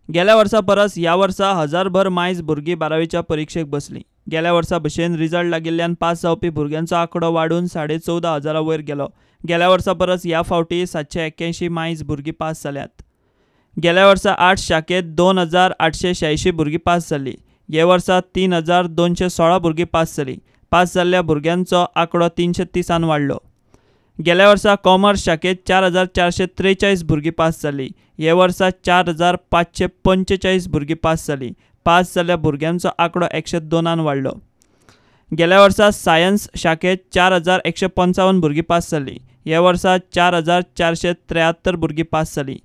गेल्या वर्सा परस ह्या वर्सा हजारभर मायज भुरगीं 12वीच्या परीक्षेक बसलीं। गेल्या वर्सा भशेन रिजल्ट लागिल्ल्यान पास जावपी भुरग्यांचो आंकडो वाडून 14,500 वयर गेलो। गेल्या वर्सा परस ह्या फावटी 781 मायज भुरगीं पास जाल्यात। गेल्या वर्सा आर्ट्स शाखेत 2,886 भुरगीं पास जाल्लीं। हे वर्सा 3,216 भुरगीं पास जालीं। पास जाल्ल्या भुरग्यांचो आंकडो 330 वाडलो। गेल्या वर्सा कॉमर्स शाखेत 4,443 भुरगीं पास जाल्लीं। हे वर्सा 4,545 भुरगीं पास जालीं। पास जाल्ल्या भुरग्यांचो आंकडो 102 वाडलो। गेल्या वर्सा सायन्स शाखेत 4,155 भुरगीं पास जाल्लीं। हे वर्सा 4,473 भुरगीं पास जालीं।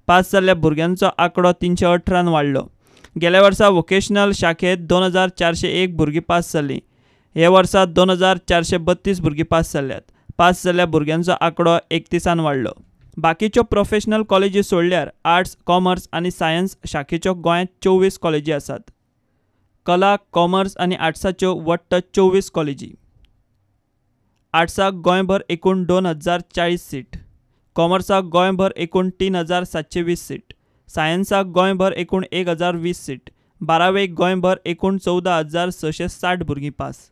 पास जाल्ल्या भुरग्यांचो आंकडो 318 वाडलो। गेल्या वर्सा वोकेशनल शाखेत 2,401 भुरगीं पास जाल्लीं। हे वर्सा 2,432 भुरगीं पास जाल्यात। पास जाल्ल्या भुरग्यांचो आंकडो 31 वाडलो। बाकीच्यो प्रोफेशनल कॉलेजी सोडल्यार आर्ट्स, कॉमर्स आनी सायन्स शाखेच्यो गोंयांत 24 कॉलेजी आसात। कला, कॉमर्स आनी आर्ट्साच्यो वट्ट 24 कॉलेजी। आर्ट्साक गोंयभर एकूण 2,040 सीट, कॉमर्साक गोंयभर एकूण 3,720 सीट, सायन्साक गोंयभर एकूण 1,020 सीट, 12वेक गोंयभर एकूण 14,660 भुरगीं पास।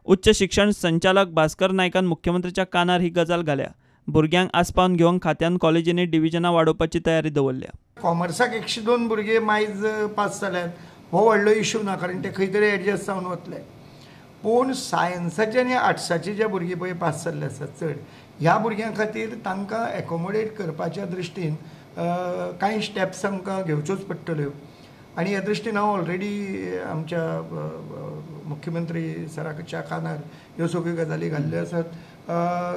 उच्च शिक्षण संचालक भास्कर नायकान मुख्यमंत्र्याच्या कानार ही गजाल घाल्या। भुरग्यांक आस्पावन घेवंक खात्यान कॉलेजींनी डिव्हिजनां वाडोवपाची तयारी दवरल्या। कॉमर्साक 102 भुरगे मायज पास जाल्यात हो व्हडलो इश्यू ना, कारण ते खंय तरी एडजस्ट जावन वतले। पूण सायन्साचे आनी आर्ट्साचे जे भुरगे पळय पास जाल्ले आसात चड, ह्या भुरग्यां खातीर तांकां एकोमोडेट करपाच्या दृश्टीन कांय स्टेप्स आमकां घेवच्योच पडटल्यो। आनी ह्या दृश्टीन हांव ऑलरेडी आमच्या मुख्यमंत्री सराच्या कानार ह्यो सगळ्यो गजाली घाल्ल्यो आसात,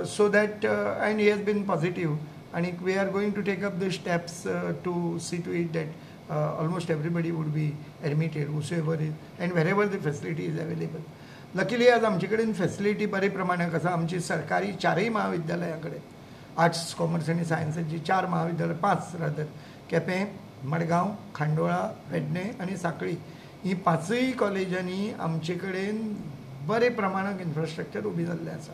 so that and he has been positive आनी we are going to take up the steps to see to it that almost everybody would be admitted whosoever is and wherever the facility is available. Luckily आज आमचे कडेन facility बरे प्रमाणाक आसा। आमची सरकारी 4 महाविद्यालयां कडेन arts, commerce आनी सायन्साची 4 महाविद्यालय, 5 रादर, केपें, मडगांव, खांडोळा, पेडणे आनी सांखळी, ही 5 कॉलेजांनी आमचे कडेन बरे प्रमाणाक इन्फ्रास्ट्रक्चर उबी जाल्लें आसा।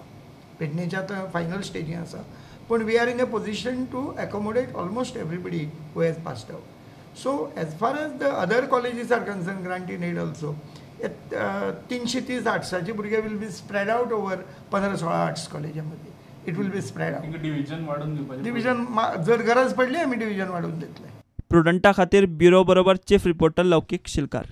पेडणेच्या आतां फायनल स्टेजीन आसा, पूण we are in a position to accommodate almost everybody who has passed out. So as far as the other colleges are concerned, granted aid also, 330 आर्ट्साचे भुरगे will be spread out over 15-16 arts कॉलेजांमध्ये। It will be spread out. Division जर गरज पडली आमी division वाडून दितले। प्रुडंटा खातीर ब्युरो बरोबर चीफ रिपोर्टर लौकीक शिलकार।